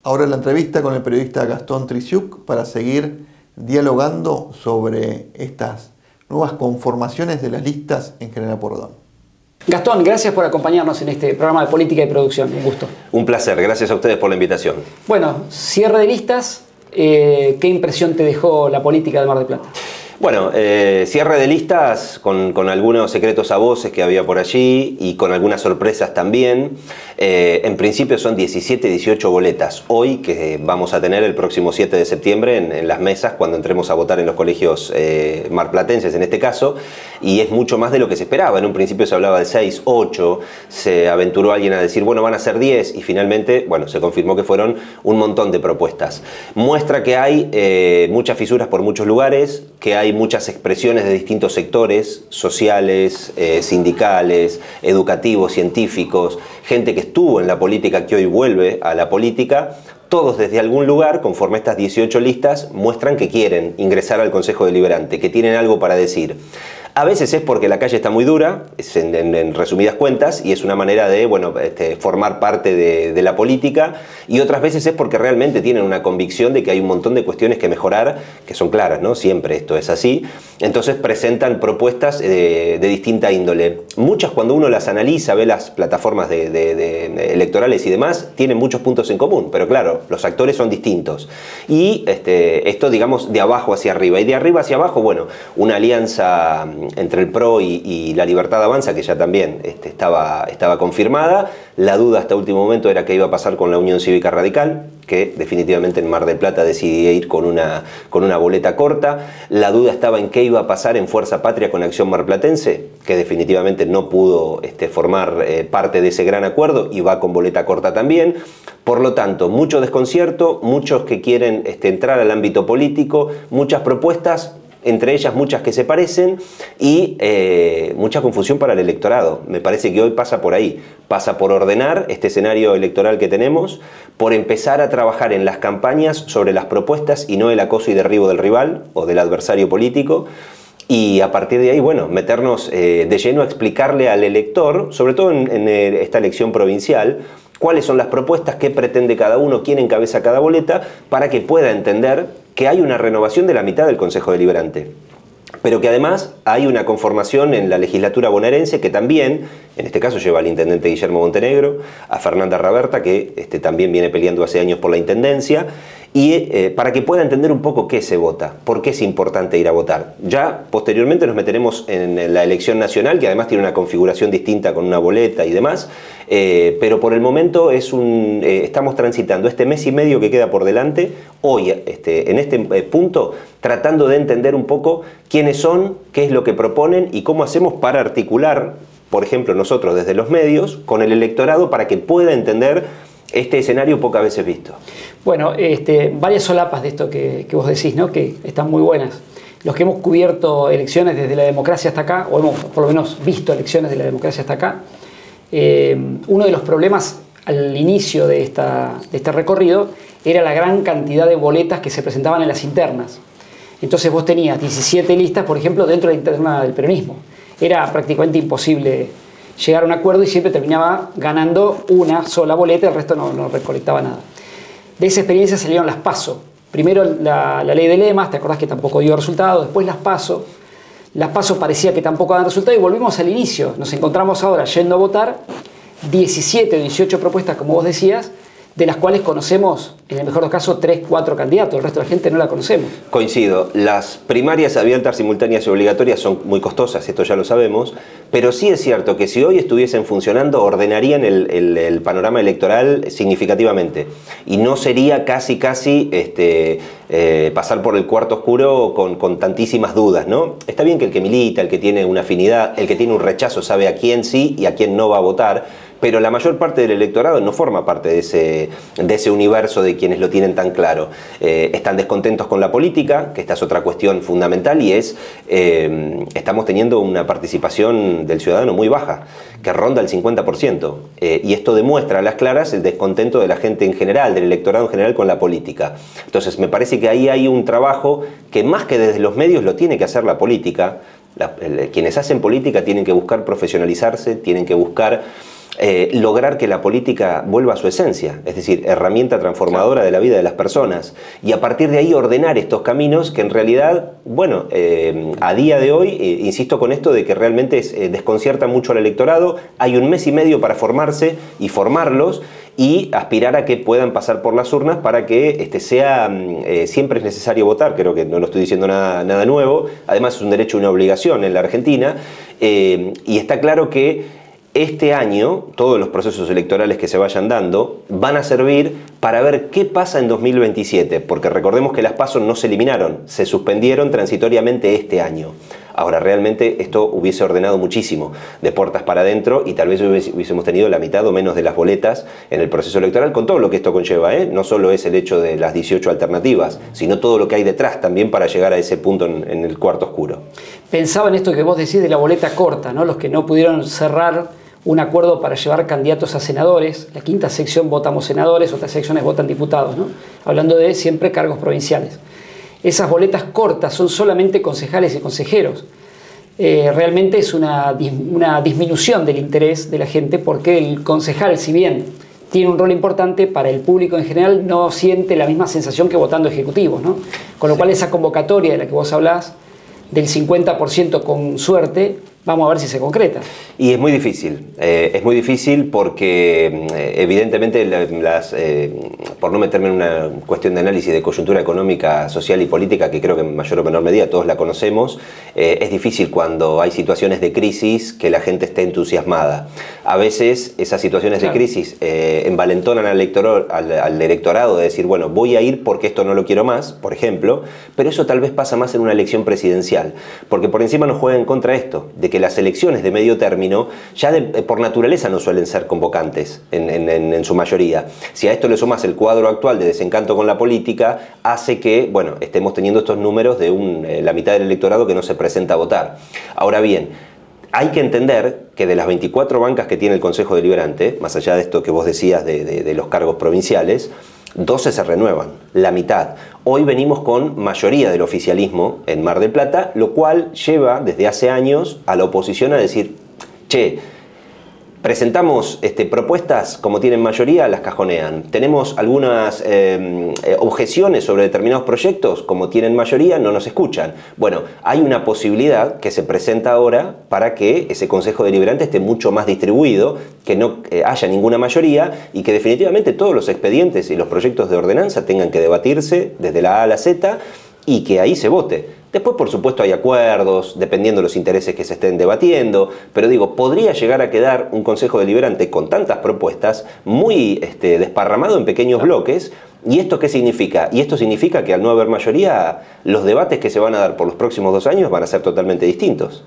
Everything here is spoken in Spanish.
Ahora la entrevista con el periodista Gastón Trisiuk para seguir dialogando sobre estas nuevas conformaciones de las listas en General Porredón. Gastón, gracias por acompañarnos en este programa de Política y Producción. Un gusto. Un placer, gracias a ustedes por la invitación. Bueno, cierre de listas. ¿Qué impresión te dejó la política de Mar del Plata? Bueno, cierre de listas con algunos secretos a voces que había por allí y con algunas sorpresas también. En principio son 17, 18 boletas hoy que vamos a tener el próximo 7 de septiembre en las mesas cuando entremos a votar en los colegios marplatenses en este caso, y es mucho más de lo que se esperaba. En un principio se hablaba de 6, 8, se aventuró alguien a decir, bueno, van a ser 10 y finalmente, bueno, se confirmó que fueron un montón de propuestas. Muestra que hay muchas fisuras por muchos lugares, que hay muchas expresiones de distintos sectores sociales, sindicales, educativos, científicos, gente que estuvo en la política que hoy vuelve a la política. Todos desde algún lugar, conforme estas 18 listas, muestran que quieren ingresar al Consejo Deliberante, que tienen algo para decir. A veces es porque la calle está muy dura, en resumidas cuentas, y es una manera de formar parte de la política, y otras veces es porque realmente tienen una convicción de que hay un montón de cuestiones que mejorar, que son claras, ¿no? Siempre esto es así. Entonces presentan propuestas de distinta índole. Muchas, cuando uno las analiza, ve las plataformas electorales y demás, tienen muchos puntos en común, pero claro, los actores son distintos. Y esto, digamos, de abajo hacia arriba, y de arriba hacia abajo, bueno, una alianza entre el PRO y la Libertad Avanza, que ya también estaba confirmada. La duda hasta último momento era qué iba a pasar con la Unión Cívica Radical, que definitivamente en Mar del Plata decidí ir con una boleta corta. La duda estaba en qué iba a pasar en Fuerza Patria con Acción Marplatense, que definitivamente no pudo formar parte de ese gran acuerdo y va con boleta corta también. Por lo tanto, mucho desconcierto, muchos que quieren entrar al ámbito político, muchas propuestas, entre ellas muchas que se parecen, y mucha confusión para el electorado. Me parece que hoy pasa por ahí, pasa por ordenar este escenario electoral que tenemos, por empezar a trabajar en las campañas sobre las propuestas y no el acoso y derribo del rival o del adversario político, y a partir de ahí, bueno, meternos de lleno a explicarle al elector, sobre todo en esta elección provincial, cuáles son las propuestas, qué pretende cada uno, quién encabeza cada boleta, para que pueda entender que hay una renovación de la mitad del Consejo Deliberante, pero que además hay una conformación en la legislatura bonaerense que también, en este caso lleva al intendente Guillermo Montenegro, a Fernanda Raberta, que también viene peleando hace años por la intendencia, y para que pueda entender un poco qué se vota, por qué es importante ir a votar. Ya posteriormente nos meteremos en la elección nacional, que además tiene una configuración distinta con una boleta y demás, pero por el momento estamos transitando este mes y medio que queda por delante, hoy en este punto, tratando de entender un poco quiénes son, qué es lo que proponen y cómo hacemos para articular, por ejemplo, nosotros desde los medios, con el electorado para que pueda entender este escenario pocas veces visto. Bueno, varias solapas de esto que vos decís, ¿no? Que están muy buenas. Los que hemos cubierto elecciones desde la democracia hasta acá, o hemos por lo menos visto elecciones de la democracia hasta acá, uno de los problemas al inicio de este recorrido era la gran cantidad de boletas que se presentaban en las internas. Entonces vos tenías 17 listas, por ejemplo, dentro de la interna del peronismo. Era prácticamente imposible llegar a un acuerdo y siempre terminaba ganando una sola boleta, el resto no recolectaba nada. De esa experiencia salieron las PASO. Primero la ley de lemas, te acordás que tampoco dio resultado, después las PASO. Las PASO parecía que tampoco dan resultado y volvimos al inicio. Nos encontramos ahora yendo a votar 17 o 18 propuestas, como vos decías, de las cuales conocemos, en el mejor de los casos, 3, 4 candidatos. El resto de la gente no la conocemos. Coincido. Las primarias abiertas, simultáneas y obligatorias son muy costosas, esto ya lo sabemos, pero sí es cierto que si hoy estuviesen funcionando, ordenarían el panorama electoral significativamente. Y no sería casi pasar por el cuarto oscuro con tantísimas dudas, ¿no? Está bien que el que milita, el que tiene una afinidad, el que tiene un rechazo sabe a quién sí y a quién no va a votar, pero la mayor parte del electorado no forma parte de ese universo de quienes lo tienen tan claro. Están descontentos con la política, que esta es otra cuestión fundamental, y estamos teniendo una participación del ciudadano muy baja, que ronda el 50%. Y esto demuestra a las claras el descontento de la gente en general, del electorado en general con la política. Entonces me parece que ahí hay un trabajo que más que desde los medios lo tiene que hacer la política. Quienes hacen política tienen que buscar profesionalizarse, tienen que buscar lograr que la política vuelva a su esencia, es decir, herramienta transformadora de la vida de las personas, y a partir de ahí ordenar estos caminos que en realidad, bueno, a día de hoy, insisto con esto de que realmente desconcierta mucho al electorado. Hay 1 mes y medio para formarse y formarlos, y aspirar a que puedan pasar por las urnas para que sea, siempre es necesario votar. Creo que no lo estoy diciendo nada nuevo, además es un derecho y una obligación en la Argentina, y está claro que este año, todos los procesos electorales que se vayan dando van a servir para ver qué pasa en 2027, porque recordemos que las PASO no se eliminaron, se suspendieron transitoriamente este año. Ahora, realmente esto hubiese ordenado muchísimo de puertas para adentro, y tal vez hubiésemos tenido la mitad o menos de las boletas en el proceso electoral, con todo lo que esto conlleva, ¿eh? No solo es el hecho de las 18 alternativas, sino todo lo que hay detrás también para llegar a ese punto en el cuarto oscuro. Pensaba en esto que vos decís de la boleta corta, ¿no? Los que no pudieron cerrar un acuerdo para llevar candidatos a senadores. La quinta sección votamos senadores, otras secciones votan diputados, ¿no? Hablando de siempre cargos provinciales. Esas boletas cortas son solamente concejales y consejeros. Realmente es una disminución del interés de la gente, porque el concejal, si bien tiene un rol importante, para el público en general no siente la misma sensación que votando ejecutivos, ¿no? Con lo cual esa convocatoria de la que vos hablás, del 50% con suerte, vamos a ver si se concreta. Y es muy difícil porque evidentemente por no meterme en una cuestión de análisis de coyuntura económica, social y política, que creo que en mayor o menor medida todos la conocemos, es difícil cuando hay situaciones de crisis que la gente esté entusiasmada. A veces esas situaciones de crisis envalentonan al electorado de decir, bueno, voy a ir porque esto no lo quiero más, por ejemplo, pero eso tal vez pasa más en una elección presidencial, porque por encima nos juega en contra esto, de que las elecciones de medio término ya por naturaleza no suelen ser convocantes en su mayoría. Si a esto le sumas el cuadro actual de desencanto con la política, hace que, bueno, estemos teniendo estos números de la mitad del electorado que no se presenta a votar. Ahora bien, hay que entender que de las 24 bancas que tiene el Consejo Deliberante, más allá de esto que vos decías de los cargos provinciales, 12 se renuevan, la mitad. Hoy venimos con mayoría del oficialismo en Mar del Plata, lo cual lleva desde hace años a la oposición a decir, che, presentamos propuestas, como tienen mayoría, las cajonean. Tenemos algunas objeciones sobre determinados proyectos, como tienen mayoría, no nos escuchan. Bueno, hay una posibilidad que se presenta ahora para que ese Consejo Deliberante esté mucho más distribuido, que no haya ninguna mayoría, y que definitivamente todos los expedientes y los proyectos de ordenanza tengan que debatirse desde la A a la Z, y que ahí se vote. Después, por supuesto, hay acuerdos, dependiendo de los intereses que se estén debatiendo, pero digo, podría llegar a quedar un Consejo Deliberante con tantas propuestas muy desparramado en pequeños bloques. ¿Y esto qué significa? Y esto significa que al no haber mayoría, los debates que se van a dar por los próximos 2 años van a ser totalmente distintos.